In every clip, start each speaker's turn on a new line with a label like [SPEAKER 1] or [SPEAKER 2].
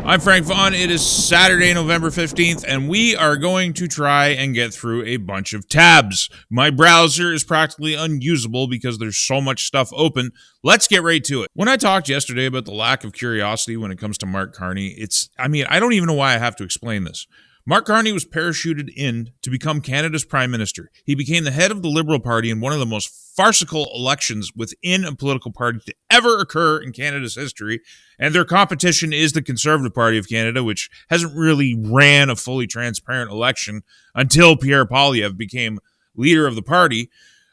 [SPEAKER 1] I'm Frank Vaughn. It is Saturday, November 15th, and we are going to try and get through a bunch of tabs. My browser is practically unusable because there's so much stuff open. Let's get right to it. When I talked yesterday about the lack of curiosity when it comes to Mark Carney, I don't even know why I have to explain this. Mark Carney was parachuted in to become Canada's Prime Minister. He became the head of the Liberal Party in one of the most farcical elections within a political party to ever occur in Canada's history, and their competition is the Conservative Party of Canada, which hasn't really ran a fully transparent election until Pierre Poilievre became leader of the party.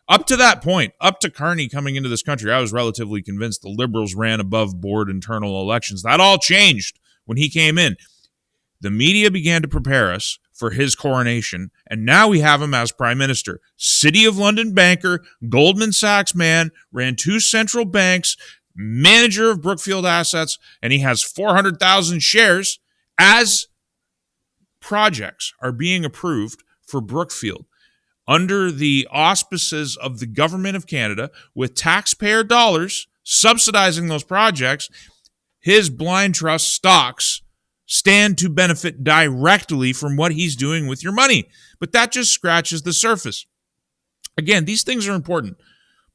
[SPEAKER 1] Up to that point, up to Carney coming into this country, I was relatively convinced the Liberals ran above board internal elections. That all changed when he came in. The media began to prepare us for his coronation, and now we have him as Prime Minister. City of London banker, Goldman Sachs man, ran 2 central banks, manager of Brookfield Assets, and he has 400,000 shares as projects are being approved for Brookfield under the auspices of the Government of Canada with taxpayer dollars subsidizing those projects. His blind trust stocks stand to benefit directly from what he's doing with your money. But that just scratches the surface. Again, these things are important.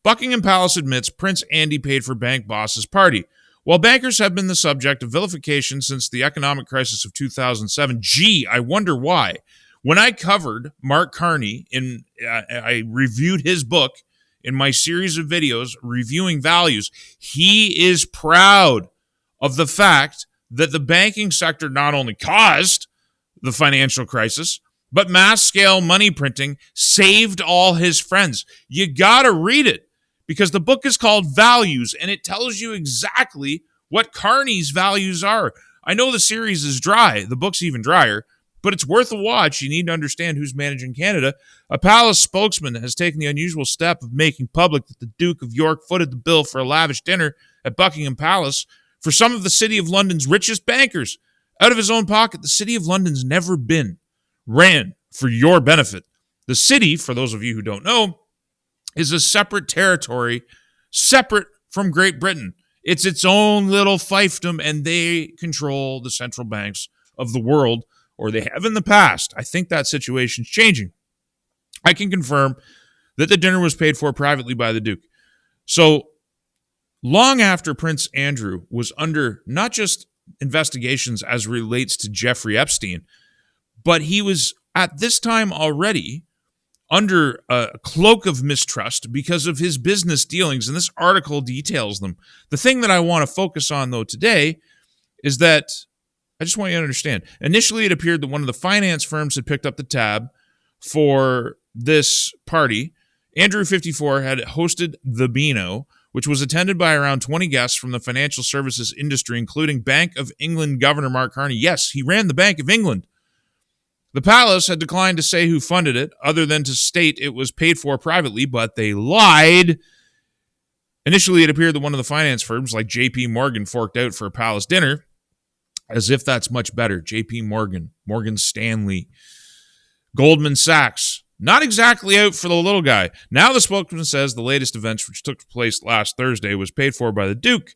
[SPEAKER 1] Buckingham Palace admits Prince Andy paid for bank boss's party. While bankers have been the subject of vilification since the economic crisis of 2007, I wonder why. When I covered Mark Carney, I reviewed his book in my series of videos reviewing values. He is proud of the fact that the banking sector not only caused the financial crisis, but mass-scale money printing saved all his friends. You got to read it because the book is called Values, and it tells you exactly what Carney's values are. I know the series is dry. The book's even drier, but it's worth a watch. You need to understand who's managing Canada. A palace spokesman has taken the unusual step of making public that the Duke of York footed the bill for a lavish dinner at Buckingham Palace for some of the City of London's richest bankers. Out of his own pocket, the City of London's never been ran for your benefit. The city, for those of you who don't know, is a separate territory, separate from Great Britain. It's its own little fiefdom, and they control the central banks of the world, or they have in the past. I think that situation's changing. I can confirm that the dinner was paid for privately by the Duke. So, long after Prince Andrew was under not just investigations as relates to Jeffrey Epstein, but he was at this time already under a cloak of mistrust because of his business dealings, and this article details them. The thing that I want to focus on, though, today is that I just want you to understand. Initially, it appeared that one of the finance firms had picked up the tab for this party. Andrew 54 had hosted the Beano, which was attended by around 20 guests from the financial services industry, including Bank of England Governor Mark Carney. Yes, he ran the Bank of England. The palace had declined to say who funded it, other than to state it was paid for privately, but they lied. Initially, it appeared that one of the finance firms, like J.P. Morgan, forked out for a palace dinner, as if that's much better. J.P. Morgan, Morgan Stanley, Goldman Sachs, not exactly out for the little guy. Now the spokesman says the latest events, which took place last Thursday, was paid for by the Duke.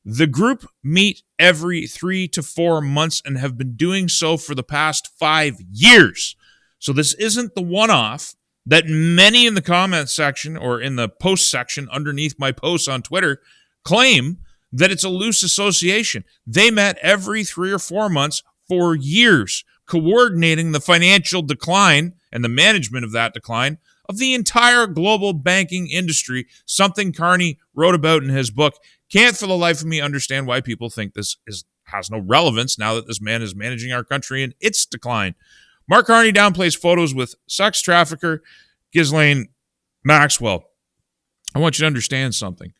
[SPEAKER 1] The group meet every 3 to 4 months and have been doing so for the past 5 years. So this isn't the one-off that many in the comment section or in the post section underneath my posts on Twitter claim that it's a loose association. They met every 3 or 4 months for years, coordinating the financial decline and the management of that decline of the entire global banking industry, something Carney wrote about in his book. Can't for the life of me understand why people think this has no relevance now that this man is managing our country in its decline. Mark Carney downplays photos with sex trafficker Ghislaine Maxwell. I want you to understand something.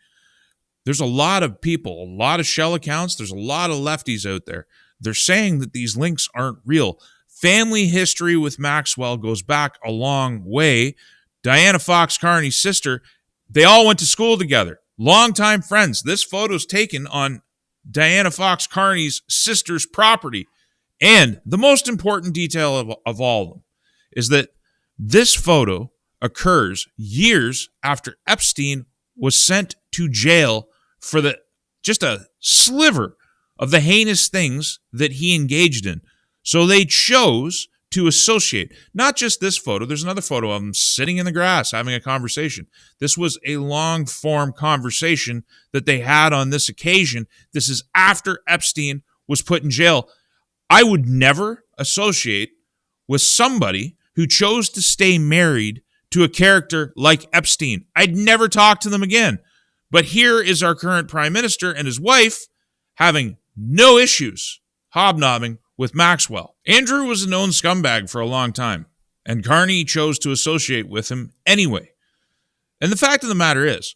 [SPEAKER 1] There's a lot of people, a lot of shell accounts, there's a lot of lefties out there. They're saying that these links aren't real. Family history with Maxwell goes back a long way. Diana Fox Carney's sister, they all went to school together. Longtime friends. This photo's taken on Diana Fox Carney's sister's property. And the most important detail of all of them is that this photo occurs years after Epstein was sent to jail for just a sliver of the heinous things that he engaged in. So they chose to associate. Not just this photo. There's another photo of him sitting in the grass having a conversation. This was a long-form conversation that they had on this occasion. This is after Epstein was put in jail. I would never associate with somebody who chose to stay married to a character like Epstein. I'd never talk to them again. But here is our current prime minister and his wife having no issues hobnobbing with Maxwell. Andrew was a known scumbag for a long time, and Carney chose to associate with him anyway. And the fact of the matter is,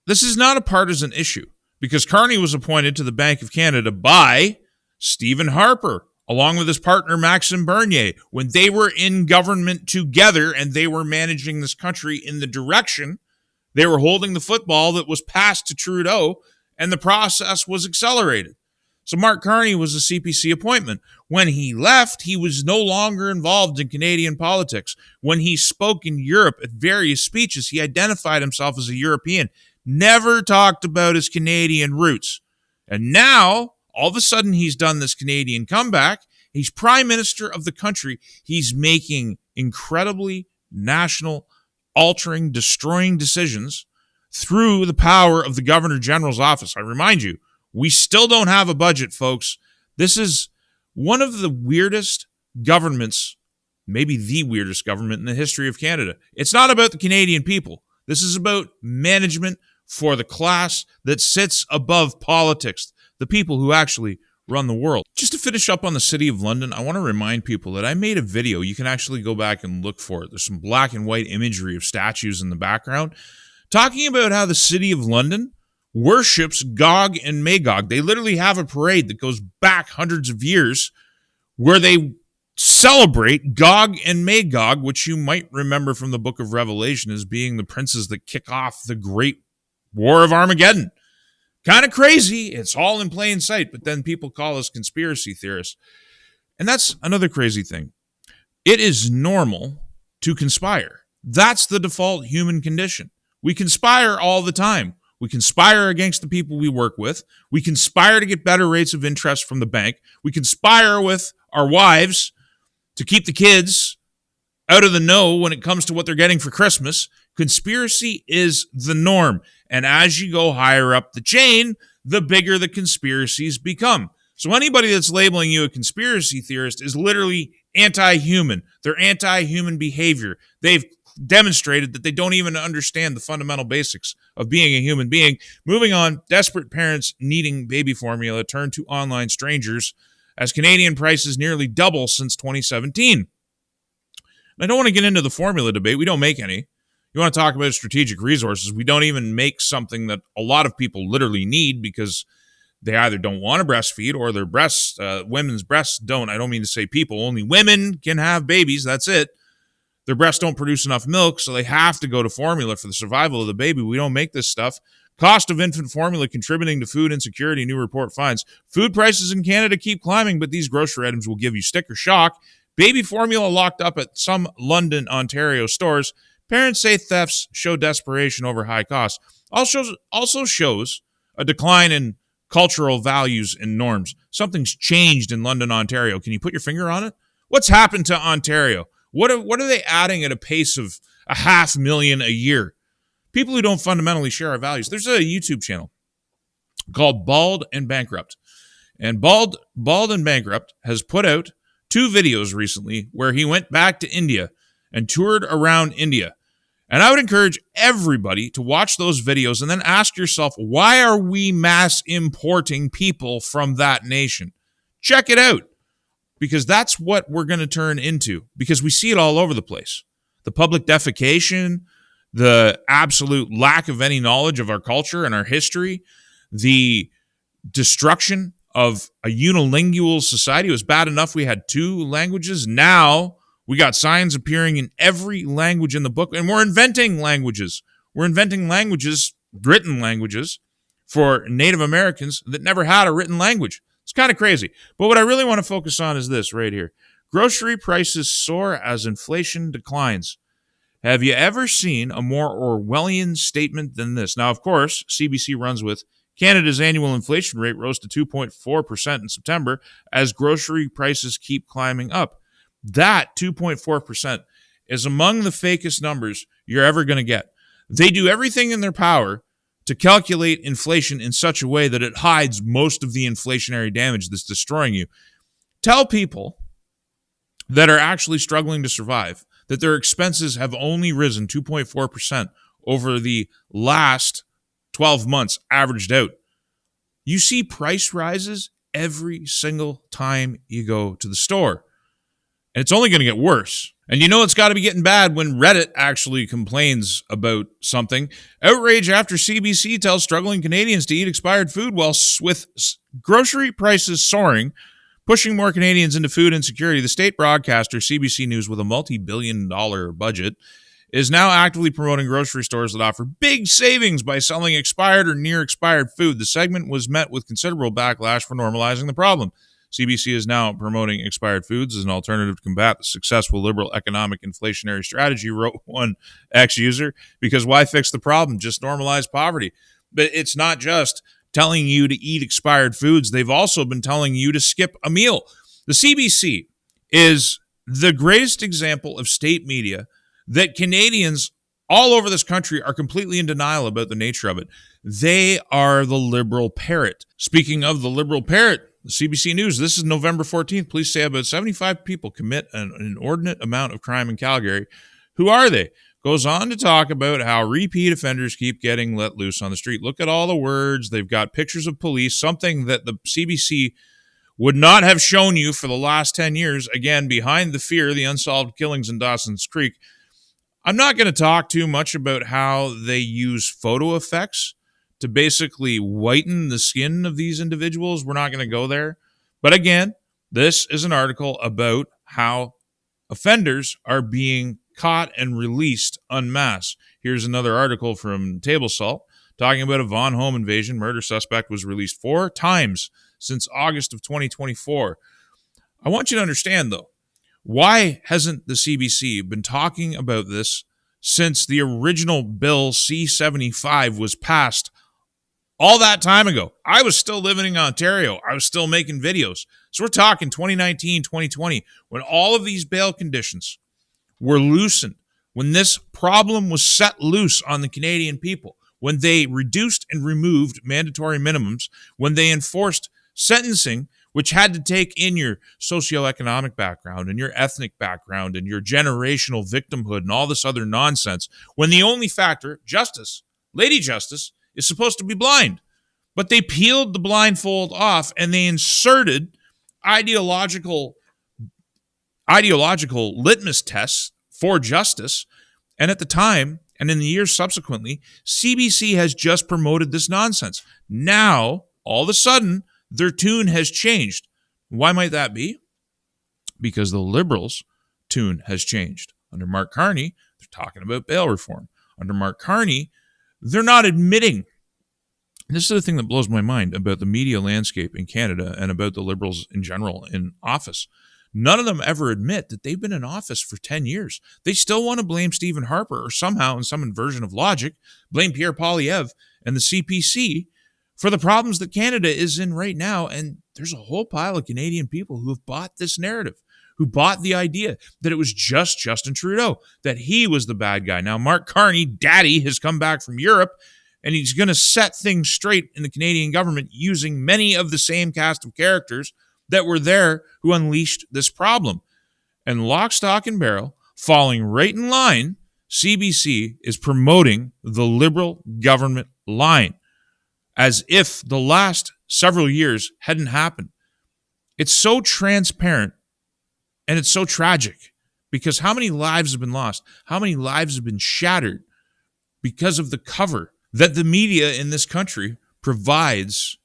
[SPEAKER 1] this is not a partisan issue, because Carney was appointed to the Bank of Canada by Stephen Harper, along with his partner Maxime Bernier, when they were in government together and they were managing this country in the direction they were holding the football that was passed to Trudeau, and the process was accelerated. So Mark Carney was a CPC appointment. When he left, he was no longer involved in Canadian politics. When he spoke in Europe at various speeches, he identified himself as a European, never talked about his Canadian roots. And now, all of a sudden, he's done this Canadian comeback. He's prime minister of the country. He's making incredibly national, altering, destroying decisions through the power of the Governor General's office. I remind you, we still don't have a budget, folks. This is one of the weirdest governments, maybe the weirdest government in the history of Canada. It's not about the Canadian people. This is about management for the class that sits above politics, the people who actually run the world. Just to finish up on the City of London, I want to remind people that I made a video. You can actually go back and look for it. There's some black and white imagery of statues in the background talking about how the City of London worships Gog and Magog. They literally have a parade that goes back hundreds of years where they celebrate Gog and Magog, which you might remember from the book of Revelation as being the princes that kick off the great war of Armageddon. Kind of crazy. It's all in plain sight, but then people call us conspiracy theorists. And that's another crazy thing. It is normal to conspire. That's the default human condition. We conspire all the time. We conspire against the people we work with. We conspire to get better rates of interest from the bank. We conspire with our wives to keep the kids out of the know when it comes to what they're getting for Christmas. Conspiracy is the norm. And as you go higher up the chain, the bigger the conspiracies become. So anybody that's labeling you a conspiracy theorist is literally anti-human. They're anti-human behavior. They've demonstrated that they don't even understand the fundamental basics of being a human being. Moving on, desperate parents needing baby formula turn to online strangers as Canadian prices nearly double since 2017. I don't want to get into the formula debate. We don't make any. You want to talk about strategic resources. We don't even make something that a lot of people literally need because they either don't want to breastfeed or their breasts, women's breasts don't. I don't mean to say people. Only women can have babies. That's it. Their breasts don't produce enough milk, so they have to go to formula for the survival of the baby. We don't make this stuff. Cost of infant formula contributing to food insecurity, new report finds. Food prices in Canada keep climbing, but these grocery items will give you sticker shock. Baby formula locked up at some London, Ontario stores. Parents say thefts show desperation over high costs. Also shows a decline in cultural values and norms. Something's changed in London, Ontario. Can you put your finger on it? What's happened to Ontario? What are they adding at a pace of 500,000 a year? People who don't fundamentally share our values. There's a YouTube channel called Bald and Bankrupt. And Bald and Bankrupt has put out 2 videos recently where he went back to India and toured around India. And I would encourage everybody to watch those videos and then ask yourself, why are we mass importing people from that nation? Check it out. Because that's what we're going to turn into, because we see it all over the place. The public defecation, the absolute lack of any knowledge of our culture and our history, the destruction of a unilingual society. It was bad enough we had 2 languages. Now we got signs appearing in every language in the book, and we're inventing languages. We're inventing languages, written languages, for Native Americans that never had a written language. It's kind of crazy. But what I really want to focus on is this right here. Grocery prices soar as inflation declines. Have you ever seen a more Orwellian statement than this? Now, of course, CBC runs with Canada's annual inflation rate rose to 2.4% in September as grocery prices keep climbing up. That 2.4% is among the fakest numbers you're ever going to get. They do everything in their power to calculate inflation in such a way that it hides most of the inflationary damage that's destroying you. Tell people that are actually struggling to survive that their expenses have only risen 2.4% over the last 12 months averaged out. You see price rises every single time you go to the store. And it's only going to get worse. And you know it's got to be getting bad when Reddit actually complains about something. Outrage after CBC tells struggling Canadians to eat expired food while with grocery prices soaring, pushing more Canadians into food insecurity. The state broadcaster, CBC News, with a multi-billion-dollar budget, is now actively promoting grocery stores that offer big savings by selling expired or near-expired food. The segment was met with considerable backlash for normalizing the problem. CBC is now promoting expired foods as an alternative to combat the successful liberal economic inflationary strategy, wrote one ex-user, because why fix the problem? Just normalize poverty. But it's not just telling you to eat expired foods. They've also been telling you to skip a meal. The CBC is the greatest example of state media that Canadians all over this country are completely in denial about the nature of it. They are the liberal parrot. Speaking of the liberal parrot, the CBC News, this is November 14th. Police say about 75 people commit an inordinate amount of crime in Calgary. Who are they? Goes on to talk about how repeat offenders keep getting let loose on the street. Look at all the words. They've got pictures of police, something that the CBC would not have shown you for the last 10 years. Again, behind the fear, the unsolved killings in Dawson's Creek. I'm not going to talk too much about how they use photo effects to basically whiten the skin of these individuals. We're not going to go there. But again, this is an article about how offenders are being caught and released en masse. Here's another article from Table Salt talking about a Vaughan home invasion. Murder suspect was released 4 times since August of 2024. I want you to understand, though, why hasn't the CBC been talking about this since the original Bill C-75 was passed all that time ago? I was still living in Ontario. I was still making videos. So we're talking 2019, 2020, when all of these bail conditions were loosened, when this problem was set loose on the Canadian people, when they reduced and removed mandatory minimums, when they enforced sentencing, which had to take in your socioeconomic background and your ethnic background and your generational victimhood and all this other nonsense, when the only factor, justice, Lady Justice, is supposed to be blind. But they peeled the blindfold off and they inserted ideological litmus tests for justice. And at the time, and in the years subsequently, CBC has just promoted this nonsense. Now, all of a sudden, their tune has changed. Why might that be? Because the Liberals' tune has changed. Under Mark Carney, they're talking about bail reform. Under Mark Carney, they're not admitting. This is the thing that blows my mind about the media landscape in Canada and about the Liberals in general in office. None of them ever admit that they've been in office for 10 years. They still want to blame Stephen Harper or somehow, in some inversion of logic, blame Pierre Poilievre and the CPC for the problems that Canada is in right now. And there's a whole pile of Canadian people who have bought this narrative, who bought the idea that it was just Justin Trudeau, that he was the bad guy. Now, Mark Carney, daddy, has come back from Europe, and he's going to set things straight in the Canadian government using many of the same cast of characters that were there who unleashed this problem. And lock, stock, and barrel, falling right in line, CBC is promoting the Liberal government line as if the last several years hadn't happened. It's so transparent and it's so tragic because how many lives have been lost? How many lives have been shattered because of the cover that the media in this country provides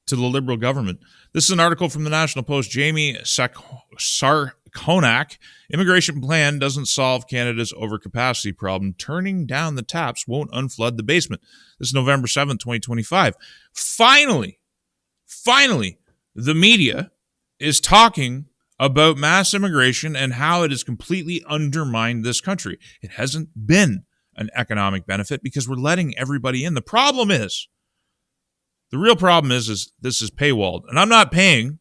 [SPEAKER 1] to the Liberal government? This is an article from the National Post. Jamie Sarkonak, immigration plan doesn't solve Canada's overcapacity problem. Turning down the taps won't unflood the basement. This is November 7th, 2025. Finally, the media is talking about mass immigration and how it has completely undermined this country. It hasn't been an economic benefit because we're letting everybody in. The problem is The real problem is this is paywalled. And I'm not paying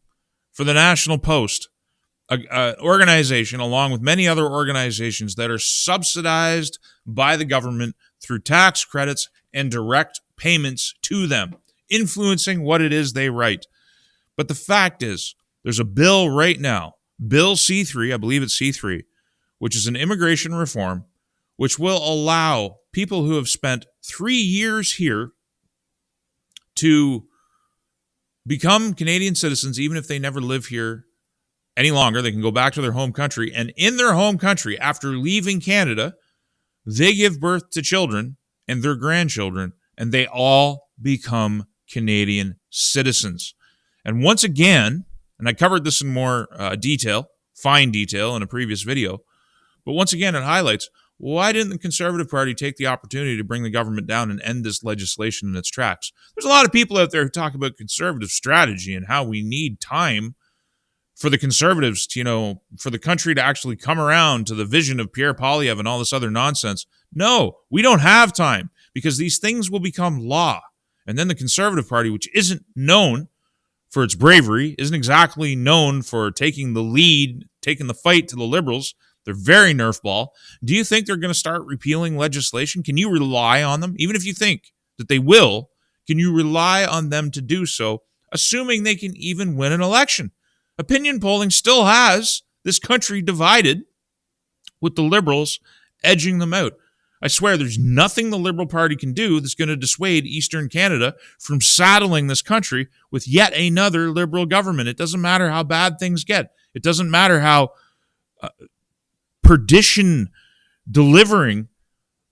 [SPEAKER 1] for the National Post, an organization along with many other organizations that are subsidized by the government through tax credits and direct payments to them, influencing what it is they write. But the fact is, there's a bill right now, Bill C3, I believe it's C3, which is an immigration reform, which will allow people who have spent 3 years here to become Canadian citizens, even if they never live here any longer. They can go back to their home country. And in their home country, after leaving Canada, they give birth to children and their grandchildren, and they all become Canadian citizens. And once again, and I covered this in more fine detail in a previous video, but once again, it highlights, why didn't the Conservative Party take the opportunity to bring the government down and end this legislation in its tracks? There's a lot of people out there who talk about conservative strategy and how we need time for the Conservatives to, for the country to actually come around to the vision of Pierre Poilievre and all this other nonsense. No, we don't have time, because these things will become law. And then the Conservative Party, which isn't known for its bravery, isn't exactly known for taking the lead, taking the fight to the Liberals. They're very nerf ball. Do you think they're going to start repealing legislation? Can you rely on them? Even if you think that they will, can you rely on them to do so, assuming they can even win an election? Opinion polling still has this country divided, with the Liberals edging them out. I swear there's nothing the Liberal Party can do that's going to dissuade Eastern Canada from saddling this country with yet another Liberal government. It doesn't matter how bad things get. It doesn't matter how perdition delivering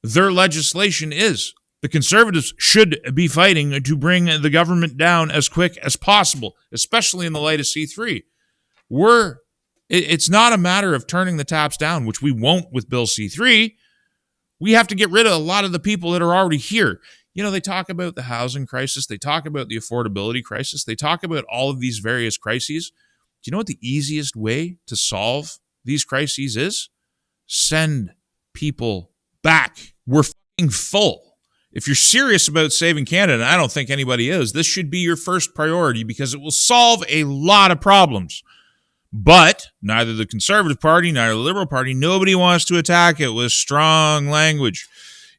[SPEAKER 1] their legislation is. The Conservatives should be fighting to bring the government down as quick as possible, especially in the light of C3. It's not a matter of turning the taps down, which we won't with Bill C3. We have to get rid of a lot of the people that are already here. They talk about the housing crisis. They talk about the affordability crisis. They talk about all of these various crises. Do you know what the easiest way to solve these crises is? Send people back. We're fucking full. If you're serious about saving Canada, and I don't think anybody is, this should be your first priority, because it will solve a lot of problems. But neither the Conservative Party, neither the Liberal Party, nobody wants to attack it with strong language.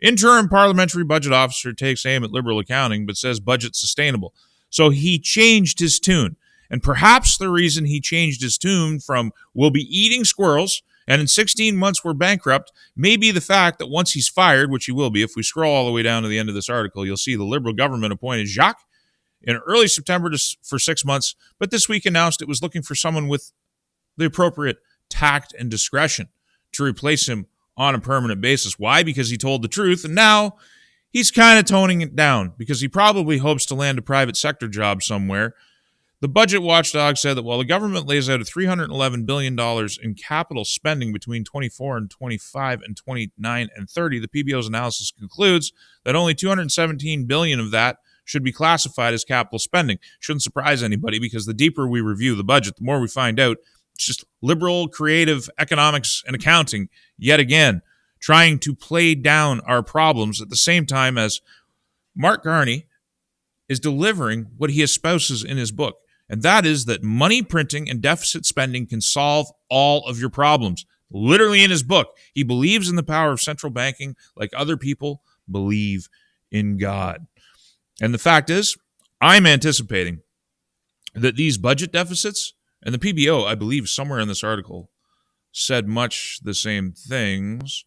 [SPEAKER 1] Interim parliamentary budget officer takes aim at Liberal accounting, but says budget sustainable. So he changed his tune. And perhaps the reason he changed his tune from "we'll be eating squirrels and in 16 months we're bankrupt" may be the fact that once he's fired, which he will be, if we scroll all the way down to the end of this article, you'll see the Liberal government appointed Jacques in early September for 6 months, but this week announced it was looking for someone with the appropriate tact and discretion to replace him on a permanent basis. Why? Because he told the truth, and now he's kind of toning it down because he probably hopes to land a private sector job somewhere. The budget watchdog said that while the government lays out $311 billion in capital spending between 24 and 25 and 29 and 30, the PBO's analysis concludes that only $217 billion of that should be classified as capital spending. Shouldn't surprise anybody, because the deeper we review the budget, the more we find out it's just liberal, creative economics and accounting, yet again, trying to play down our problems at the same time as Mark Carney is delivering what he espouses in his book. And that is that money printing and deficit spending can solve all of your problems. Literally in his book, he believes in the power of central banking like other people believe in God. And the fact is, I'm anticipating that these budget deficits, and the PBO, I believe, somewhere in this article, said much the same things.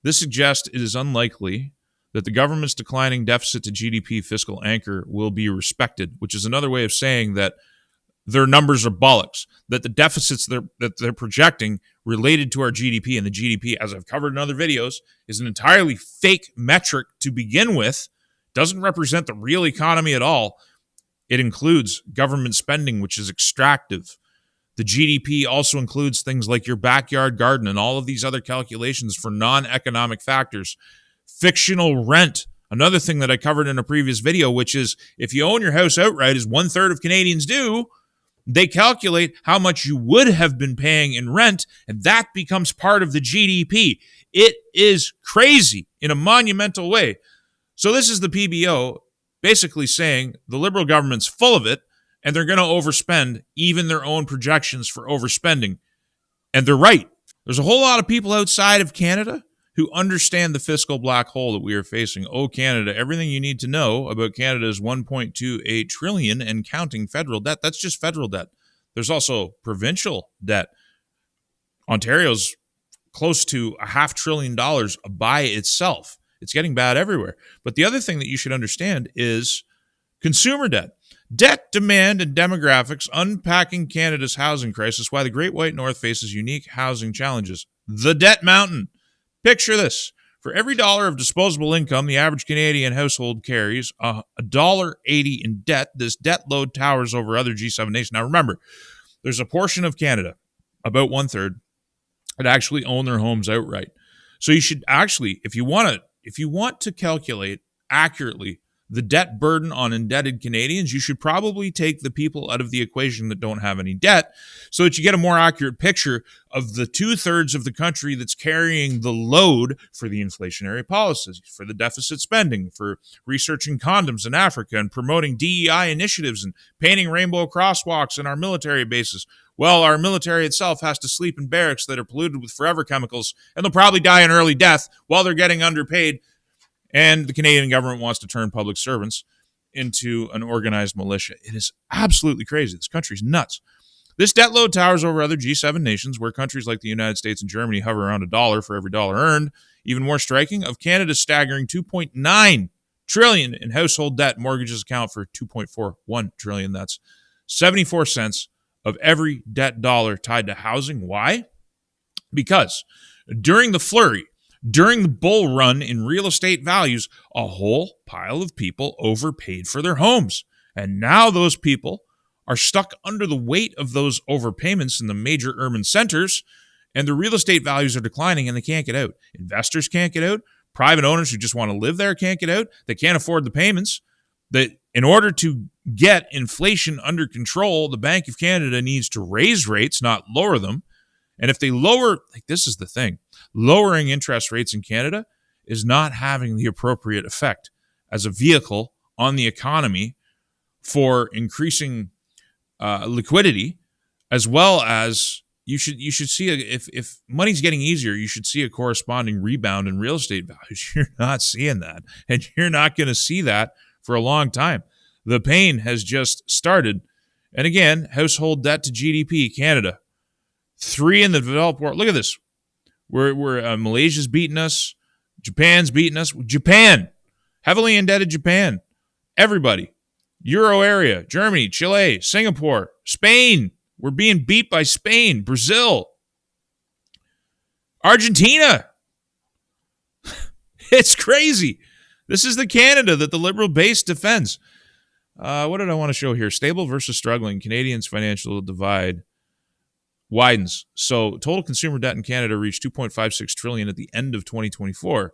[SPEAKER 1] This suggests it is unlikely that the government's declining deficit to GDP fiscal anchor will be respected, which is another way of saying that their numbers are bollocks, that the deficits that they're projecting related to our GDP, and the GDP, as I've covered in other videos, is an entirely fake metric to begin with, doesn't represent the real economy at all. It includes government spending, which is extractive. The GDP also includes things like your backyard garden and all of these other calculations for non-economic factors. Fictional rent, another thing that I covered in a previous video, which is if you own your house outright, as 1/3 of Canadians do, they calculate how much you would have been paying in rent, and that becomes part of the GDP. It is crazy in a monumental way. So this is the PBO basically saying the Liberal government's full of it and they're going to overspend even their own projections for overspending. And they're right. There's a whole lot of people outside of Canada who understand the fiscal black hole that we are facing. Oh, Canada, everything you need to know about Canada's $1.28 trillion and counting federal debt. That's just federal debt. There's also provincial debt. Ontario's close to $500 billion by itself. It's getting bad everywhere. But the other thing that you should understand is consumer debt. Debt, demand, and demographics, unpacking Canada's housing crisis, why the Great White North faces unique housing challenges. The debt mountain. Picture this. For every dollar of disposable income the average Canadian household carries, $1.80 in debt. This debt load towers over other G7 nations. Now remember, there's a portion of Canada, about 1/3, that actually own their homes outright. So you should actually, if you want to calculate accurately the debt burden on indebted Canadians, you should probably take the people out of the equation that don't have any debt so that you get a more accurate picture of the 2/3 of the country that's carrying the load for the inflationary policies, for the deficit spending, for researching condoms in Africa and promoting DEI initiatives and painting rainbow crosswalks in our military bases. Well, our military itself has to sleep in barracks that are polluted with forever chemicals, and they'll probably die an early death while they're getting underpaid. And the Canadian government wants to turn public servants into an organized militia. It is absolutely crazy. This country's nuts. This debt load towers over other G7 nations, where countries like the United States and Germany hover around $1 for every dollar earned. Even more striking, of Canada's staggering $2.9 trillion in household debt, mortgages account for $2.41 trillion. That's 74 cents of every debt dollar tied to housing. Why? Because during the flurry, during the bull run in real estate values, a whole pile of people overpaid for their homes. And now those people are stuck under the weight of those overpayments in the major urban centers, and the real estate values are declining and they can't get out. Investors can't get out. Private owners who just want to live there can't get out. They can't afford the payments. That in order to get inflation under control, the Bank of Canada needs to raise rates, not lower them. And if they lower, this is the thing, lowering interest rates in Canada is not having the appropriate effect as a vehicle on the economy for increasing liquidity, as well as you should see if money's getting easier, you should see a corresponding rebound in real estate values. You're not seeing that, and you're not going to see that for a long time. The pain has just started. And again, household debt to GDP, Canada, 3 in the developed world. Look at this. We're Malaysia's beating us. Japan's beating us. Japan, heavily indebted Japan. Everybody. Euro area, Germany, Chile, Singapore, Spain. We're being beat by Spain, Brazil, Argentina. It's crazy. This is the Canada that the Liberal base defends. What did I want to show here? Stable versus struggling. Canadians' financial divide widens. So total consumer debt in Canada reached $2.56 trillion at the end of 2024.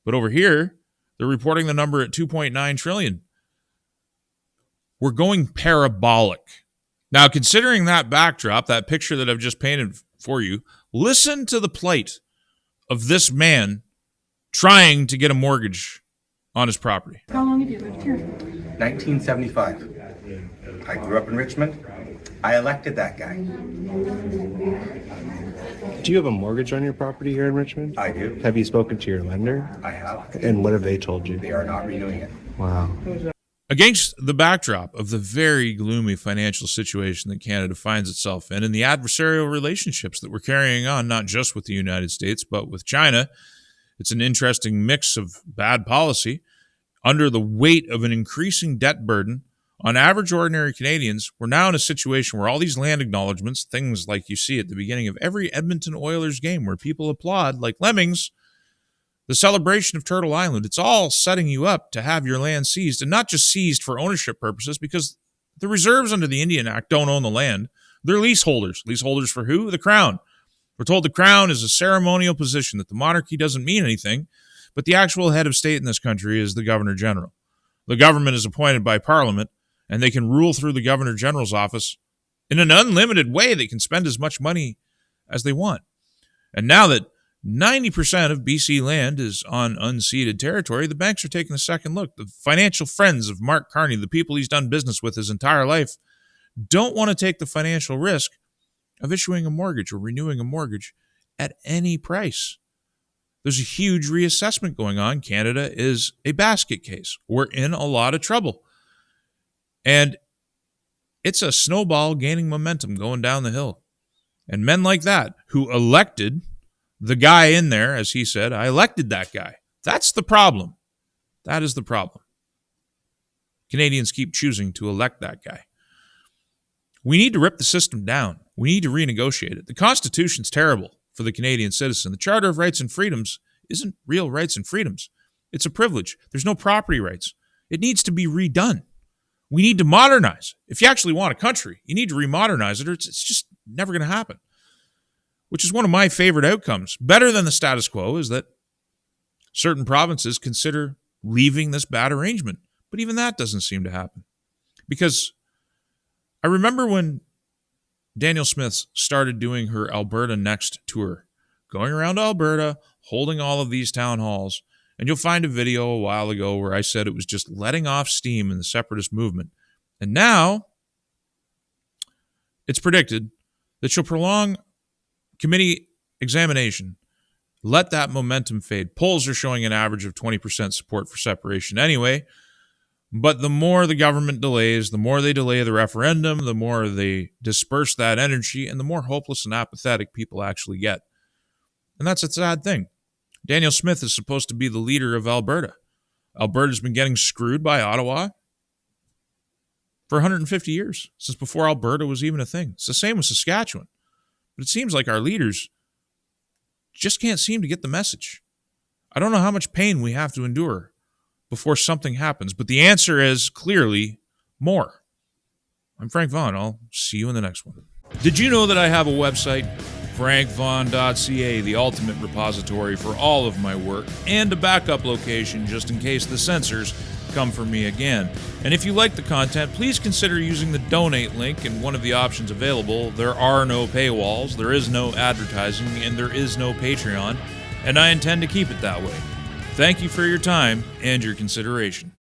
[SPEAKER 1] But over here, they're reporting the number at $2.9 trillion. We're going parabolic. Now, considering that backdrop, that picture that I've just painted for you, listen to the plight of this man trying to get a mortgage on his property.
[SPEAKER 2] How long have you lived here?
[SPEAKER 3] 1975. I grew up in Richmond. I elected that guy.
[SPEAKER 4] Do you have a mortgage on your property here in Richmond?
[SPEAKER 3] I do.
[SPEAKER 4] Have you spoken to your lender?
[SPEAKER 3] I have.
[SPEAKER 4] And what have they told you?
[SPEAKER 3] They are not renewing it.
[SPEAKER 4] Wow.
[SPEAKER 1] Against the backdrop of the very gloomy financial situation that Canada finds itself in and the adversarial relationships that we're carrying on, not just with the United States, but with China, it's an interesting mix of bad policy. Under the weight of an increasing debt burden on average ordinary Canadians, we're now in a situation where all these land acknowledgements, things like you see at the beginning of every Edmonton Oilers game where people applaud like lemmings, the celebration of Turtle Island, it's all setting you up to have your land seized, and not just seized for ownership purposes, because the reserves under the Indian Act don't own the land. They're leaseholders. Leaseholders for who? The Crown. We're told the Crown is a ceremonial position, that the monarchy doesn't mean anything, but the actual head of state in this country is the Governor General. The government is appointed by Parliament, and they can rule through the Governor General's office in an unlimited way. They can spend as much money as they want. And now that 90% of BC land is on unceded territory. The banks are taking a second look. The financial friends of Mark Carney, the people he's done business with his entire life, don't want to take the financial risk of issuing a mortgage or renewing a mortgage at any price. There's a huge reassessment going on. Canada is a basket case. We're in a lot of trouble. And it's a snowball gaining momentum going down the hill. And men like that who elected the guy in there, as he said, I elected that guy. That's the problem. That is the problem. Canadians keep choosing to elect that guy. We need to rip the system down. We need to renegotiate it. The Constitution's terrible for the Canadian citizen. The Charter of Rights and Freedoms isn't real rights and freedoms. It's a privilege. There's no property rights. It needs to be redone. We need to modernize. If you actually want a country, you need to remodernize it, or it's just never going to happen. Which is one of my favorite outcomes. Better than the status quo is that certain provinces consider leaving this bad arrangement. But even that doesn't seem to happen. Because I remember when Danielle Smith started doing her Alberta Next tour, going around Alberta, holding all of these town halls. And you'll find a video a while ago where I said it was just letting off steam in the separatist movement. And now it's predicted that she'll prolong committee examination, let that momentum fade. Polls are showing an average of 20% support for separation anyway. But the more the government delays, the more they delay the referendum, the more they disperse that energy, and the more hopeless and apathetic people actually get. And that's a sad thing. Danielle Smith is supposed to be the leader of Alberta. Alberta's been getting screwed by Ottawa for 150 years, since before Alberta was even a thing. It's the same with Saskatchewan. But it seems like our leaders just can't seem to get the message. I don't know how much pain we have to endure before something happens, but the answer is clearly more. I'm Frank Vaughn. I'll see you in the next one. Did you know that I have a website? frankvaughn.ca, the ultimate repository for all of my work, and a backup location just in case the censors come for me again. And if you like the content, please consider using the donate link in one of the options available. There are no paywalls, there is no advertising, and there is no Patreon, and I intend to keep it that way. Thank you for your time and your consideration.